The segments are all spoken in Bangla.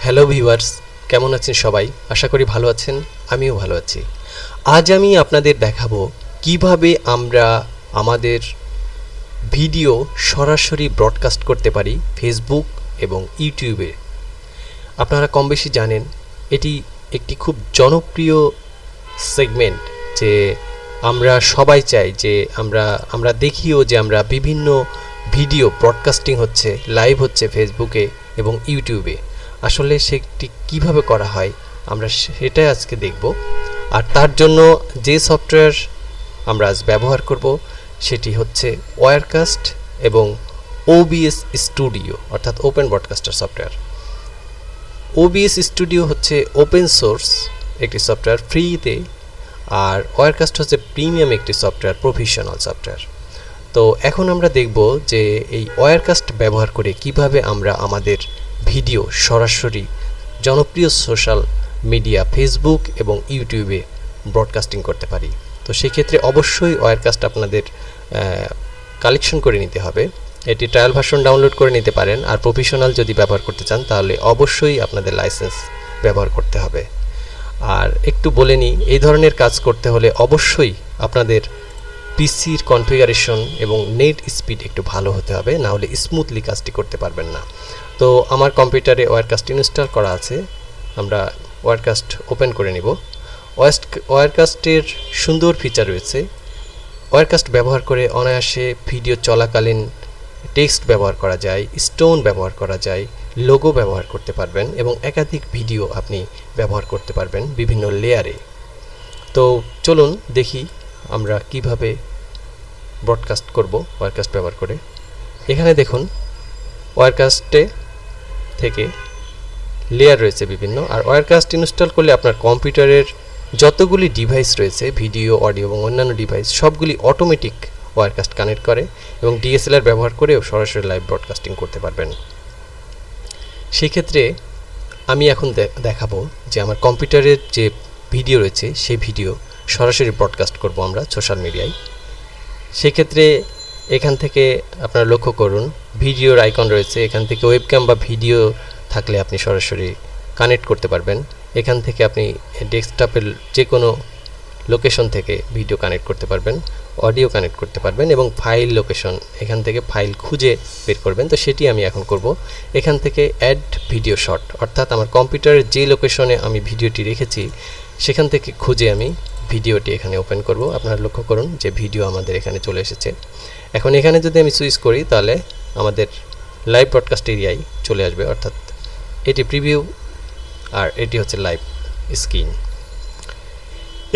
হ্যালো ভিউয়ার্স, কেমন আছেন সবাই? আশা করি ভালো আছেন। আমিও ভালো আছি। আজ আমি আপনাদের দেখাবো কিভাবে আমরা আমাদের ভিডিও সরাসরি ব্রডকাস্ট করতে পারি ফেসবুক এবং ইউটিউবে। আপনারা কম বেশি জানেন এটি একটি খুব জনপ্রিয় সেগমেন্ট, যে আমরা সবাই চাই যে আমরা দেখিও যে আমরা বিভিন্ন ভিডিও ব্রডকাস্টিং হচ্ছে, লাইভ হচ্ছে ফেসবুকে এবং ইউটিউবে। আসলে সেটি কিভাবে করা হয় আমরা সেটাই আজকে দেখব। আর তার জন্য যে সফটওয়্যার আমরা আজ ব্যবহার করব সেটি হচ্ছে ওয়্যারকাস্ট এবং OBS স্টুডিও, অর্থাৎ open broadcaster software. OBS studio হচ্ছে ওপেন সোর্স একটি সফটওয়্যার, ফ্রিতে, আর ওয়্যারকাস্ট হচ্ছে প্রিমিয়াম একটি সফটওয়্যার, প্রফেশনাল সফটওয়্যার। তো এখন আমরা দেখব যে এই ওয়্যারকাস্ট ব্যবহার করে কিভাবে আমরা আমাদের ভিডিও সরাসরি জনপ্রিয় সোশ্যাল মিডিয়া ফেসবুক এবং ইউটিউবে ব্রডকাস্টিং করতে পারি। তো সেক্ষেত্রে অবশ্যই ওয়্যারকাস্ট আপনাদের কালেকশন করে নিতে হবে। এটি ট্রায়াল ভার্সন ডাউনলোড করে নিতে পারেন। আর প্রফেশনাল যদি ব্যবহার করতে চান তাহলে অবশ্যই আপনাদের লাইসেন্স ব্যবহার করতে হবে। আর একটু বলে নিই, এই ধরনের কাজ করতে হলে অবশ্যই আপনাদের পিসির কনফিগারেশন এবং নেট স্পিড একটু ভালো হতে হবে, না হলে স্মুথলি কাজটি করতে পারবেন না। তো আমার কম্পিউটারে ওয়্যারকাস্ট ইনস্টল করা আছে, আমরা ওয়্যারকাস্ট ওপেন করে নিব। ওয়্যারকাস্টের সুন্দর ফিচার রয়েছে। ওয়্যারকাস্ট ব্যবহার করে অনায়াসে ভিডিও চলাকালীন টেক্সট ব্যবহার করা যায়, স্টোন ব্যবহার করা যায়, লোগো ব্যবহার করতে পারবেন এবং একাধিক ভিডিও আপনি ব্যবহার করতে পারবেন বিভিন্ন লেয়ারে। তো চলুন দেখি আমরা কিভাবে ব্রডকাস্ট করব ওয়্যারকাস্ট ব্যবহার করে। এখানে দেখুন ওয়্যারকাস্টে থেকে লেয়ার রয়েছে বিভিন্ন। আর ওয়্যারকাস্ট ইনস্টল করলে আপনার কম্পিউটারের যতগুলি ডিভাইস রয়েছে, ভিডিও, অডিও এবং অন্যান্য ডিভাইস, সবগুলি অটোমেটিক ওয়্যারকাস্ট কানেক্ট করে এবং DSLR ব্যবহার করেও সরাসরি লাইভ ব্রডকাস্টিং করতে পারবেন। সেক্ষেত্রে আমি এখন দেখাবো যে আমার কম্পিউটারের যে ভিডিও রয়েছে সেই ভিডিও সরাসরি ব্রডকাস্ট করব আমরা সোশ্যাল মিডিয়ায়। সেক্ষেত্রে এখান থেকে আপনারা লক্ষ্য করুন ভিডিওর আইকন রয়েছে, এখান থেকে ওয়েবক্যাম বা ভিডিও থাকলে আপনি সরাসরি কানেক্ট করতে পারবেন। এখান থেকে আপনি ডেস্কটপের যে কোনো লোকেশন থেকে ভিডিও কানেক্ট করতে পারবেন, অডিও কানেক্ট করতে পারবেন এবং ফাইল লোকেশন, এখান থেকে ফাইল খুঁজে বের করবেন। তো সেটি আমি এখন করব। এখান থেকে অ্যাড ভিডিও শট, অর্থাৎ আমার কম্পিউটারের যে লোকেশনে আমি ভিডিওটি রেখেছি সেখান থেকে খুঁজে আমি ভিডিওটি এখানে ওপেন করব। আপনারা লক্ষ্য করুন যে ভিডিও আমাদের এখানে চলে এসেছে। এখন এখানে যদি আমি সুইচ করি তাহলে আমাদের লাইভ ব্রডকাস্ট এরিয়ায় চলে আসবে, অর্থাৎ এটি প্রিভিউ আর এটি হচ্ছে লাইভ স্ক্রিন।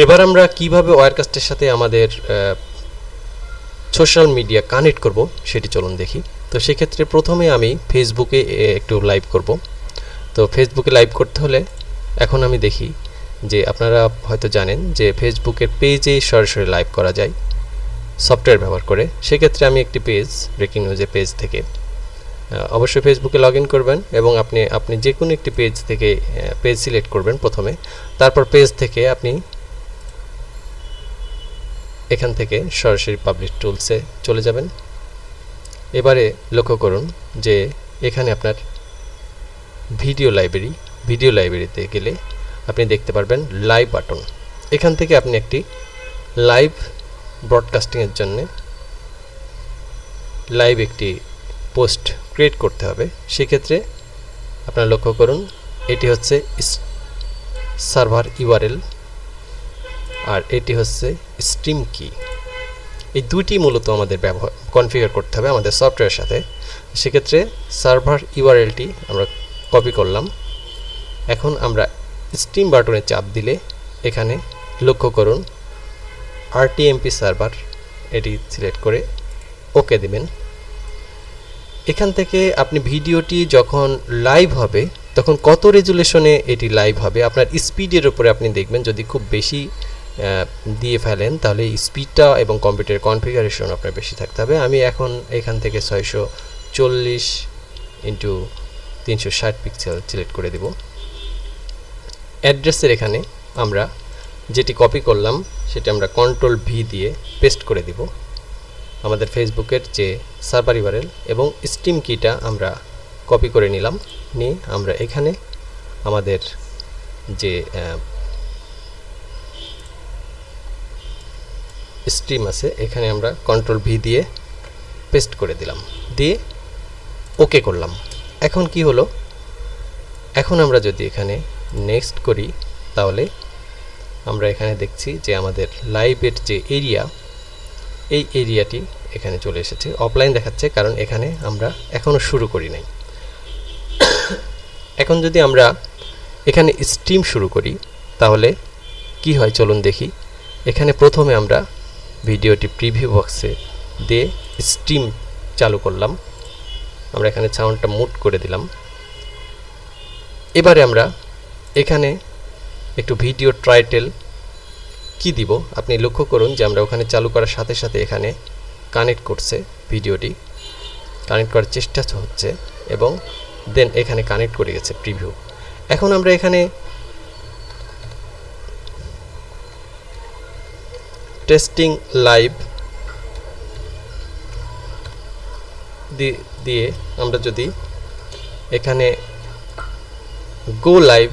এবার আমরা কিভাবে ওয়্যারকাস্টের সাথে আমাদের সোশ্যাল মিডিয়া কানেক্ট করব সেটি চলুন দেখি। তো সেক্ষেত্রে প্রথমে আমি ফেসবুকে একটু লাইভ করব। তো ফেসবুকে লাইভ করতে হলে এখন আমি দেখি যে আপনারা হয়তো জানেন যে ফেসবুকের পেজে সরাসরি লাইভ করা যায় সফটওয়্যার ব্যবহার করে। সেক্ষেত্রে আমি একটি পেজ, ব্রেকিং নিউজের পেজ থেকে, অবশ্যই ফেসবুকে লগ ইন করবেন এবং আপনি যে কোনো একটি পেজ থেকে পেজ সিলেক্ট করবেন প্রথমে। তারপর পেজ থেকে আপনি এখান থেকে সরাসরি পাবলিশ টুলসে চলে যাবেন। এবারে লক্ষ্য করুন যে এখানে আপনার ভিডিও লাইব্রেরিতে গেলে আপনি দেখতে পারবেন লাইভ বাটন। এখান থেকে আপনি একটি লাইভ ব্রডকাস্টিংয়ের জন্য লাইভ একটি পোস্ট ক্রিয়েট করতে হবে। সেক্ষেত্রে আপনারা লক্ষ্য করুন এটি হচ্ছে সার্ভার URL আর এটি হচ্ছে স্ট্রিম কি। এই দুটি মূলত আমাদের কনফিগার করতে হবে আমাদের সফটওয়্যারের সাথে। সেক্ষেত্রে সার্ভার URLটি আমরা কপি করলাম। এখন আমরা স্ট্রিম বাটনে চাপ দিলে এখানে লক্ষ্য করুন RTMP সার্ভার, এটি সিলেক্ট করে ওকে দেবেন। এখান থেকে আপনি ভিডিওটি যখন লাইভ হবে তখন কত রেজুলেশনে এটি লাইভ হবে আপনার স্পিডের উপরে আপনি দেখবেন। যদি খুব বেশি দিয়ে ফেলেন তাহলে স্পিডটা এবং কম্পিউটারের কনফিগারেশন আপনার বেশি থাকতে হবে। আমি এখন এখান থেকে 640x360 পিক্সেল সিলেক্ট করে দেব। অ্যাড্রেসের এখানে আমরা যেটি কপি করলাম সেটা আমরা Ctrl+V দিয়ে পেস্ট করে দেব আমাদের ফেসবুকের যে সার্ভার URL, এবং স্ট্রিম কিটা আমরা কপি করে নিলাম। নিয়ে আমরা এখানে আমাদের যে স্ট্রিম আছে এখানে আমরা কন্ট্রোল ভি দিয়ে পেস্ট করে দিলাম, দিয়ে ওকে করলাম। এখন কি হলো, এখন আমরা যদি এখানে নেক্সট করি তাহলে আমরা এখানে দেখছি যে আমাদের লাইভের যে এরিয়া, এই এরিয়াটি এখানে চলে এসেছে। অফলাইন দেখাচ্ছে কারণ এখানে আমরা এখনো শুরু করি নাই। এখন যদি আমরা এখানে স্ট্রিম শুরু করি তাহলে কি হয় চলুন দেখি। এখানে প্রথমে আমরা ভিডিওটি প্রিভিউ বক্সে দিয়ে স্ট্রিম চালু করলাম, আমরা এখানে সাউন্ডটা মুট করে দিলাম। এবারে আমরা এখানে একটু ভিডিও টাইটেল কি দিব আপনি লক্ষ্য করুন যে আমরা ওখানে চালু করার সাথে সাথে এখানে কানেক্ট করছে, ভিডিওটি কানেক্ট করার চেষ্টা হচ্ছে এবং দেন এখানে কানেক্ট করে গেছে প্রিভিউ। এখন আমরা এখানে টেস্টিং লাইভ দিয়ে আমরা যদি এখানে গো লাইভ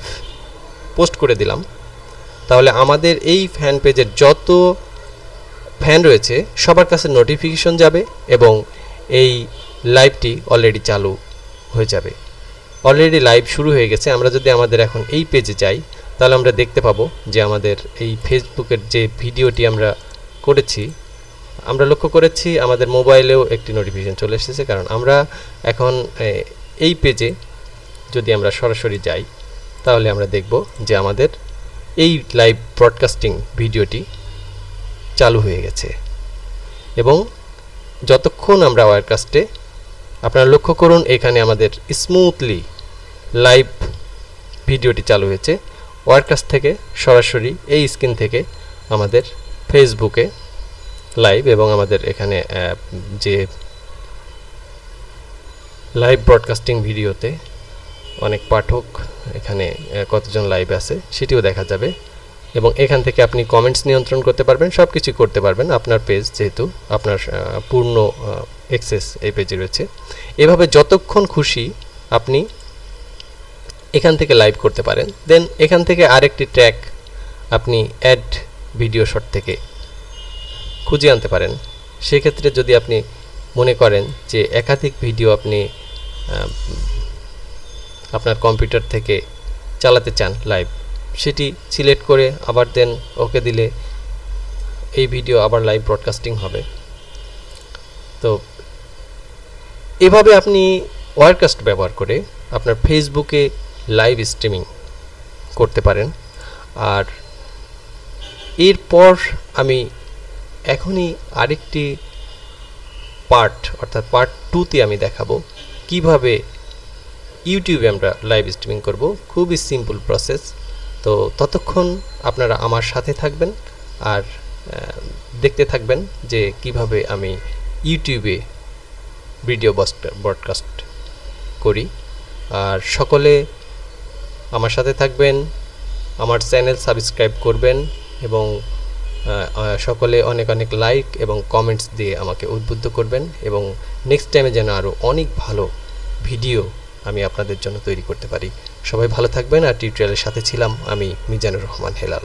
পোস্ট করে দিলাম তাহলে আমাদের এই ফ্যান পেজের যত ফ্যান রয়েছে সবার কাছে নোটিফিকেশন যাবে এবং এই লাইভটি অলরেডি চালু হয়ে যাবে। অলরেডি লাইভ শুরু হয়ে গেছে। আমরা যদি আমাদের এখন এই পেজে যাই তাহলে আমরা দেখতে পাবো যে আমাদের এই ফেসবুকের যে ভিডিওটি আমরা করেছি, আমরা লক্ষ্য করেছি আমাদের মোবাইলেও একটি নোটিফিকেশন চলে এসেছে, কারণ আমরা এখন এই পেজে যদি আমরা সরাসরি যাই তাহলে আমরা দেখব যে আমাদের এই লাইভ ব্রডকাস্টিং ভিডিওটি চালু হয়ে গেছে। এবং যতক্ষণ আমরা ওয়ারকাস্টে, আপনারা লক্ষ্য করুন এখানে আমাদের স্মুথলি লাইভ ভিডিওটি চালু হয়েছে। ওয়ারকাস্ট থেকে সরাসরি এই স্ক্রিন থেকে আমাদের ফেসবুকে লাইভ এবং আমাদের এখানে যে লাইভ ব্রডকাস্টিং ভিডিওতে অনেক পাঠক এখানে কতজন লাইভ আছে সেটিও দেখা যাবে এবং এখান থেকে আপনি কমেন্টস নিয়ন্ত্রণ করতে পারবেন, সব কিছু করতে পারবেন। আপনার পেজ যেহেতু আপনার পূর্ণ অ্যাক্সেস এই পেজে রয়েছে। এভাবে যতক্ষণ খুশি আপনি এখান থেকে লাইভ করতে পারেন। দেন এখান থেকে আরেকটি ট্র্যাক আপনি অ্যাড ভিডিও শট থেকে খুঁজে আনতে পারেন। সেক্ষেত্রে যদি আপনি মনে করেন যে একাধিক ভিডিও আপনি আপনার কম্পিউটার থেকে চালাতে চান লাইভ, সেটি সিলেক্ট করে আবার দেন ওকে দিলে এই ভিডিও আবার লাইভ ব্রডকাস্টিং হবে। তো এভাবে আপনি ওয়ারকাস্ট ব্যবহার করে আপনার ফেসবুকে লাইভ স্ট্রিমিং করতে পারেন। আর এরপর আমি এখনই আরেকটি পার্ট অর্থাৎ পার্ট 2তে আমি দেখাবো কিভাবে ইউটিউবে আমরা লাইভ স্ট্রিমিং করব। খুবই সিম্পল প্রসেস। তো ততক্ষণ আপনারা আমার সাথে থাকবেন আর দেখতে থাকবেন যে কিভাবে আমি ইউটিউবে ভিডিও ব্রডকাস্ট করি। আর সকলে আমার সাথে থাকবেন, আমার চ্যানেল সাবস্ক্রাইব করবেন এবং সকলে অনেক অনেক লাইক এবং কমেন্টস দিয়ে আমাকে উদ্বুদ্ধ করবেন এবং নেক্সট টাইমে যেন আরও অনেক ভালো ভিডিও আমি আপনাদের জন্য তৈরি করতে পারি। সবাই ভালো থাকবেন। আর টিউটোরিয়ালের সাথে ছিলাম আমি মিজানুর রহমান হেলাল।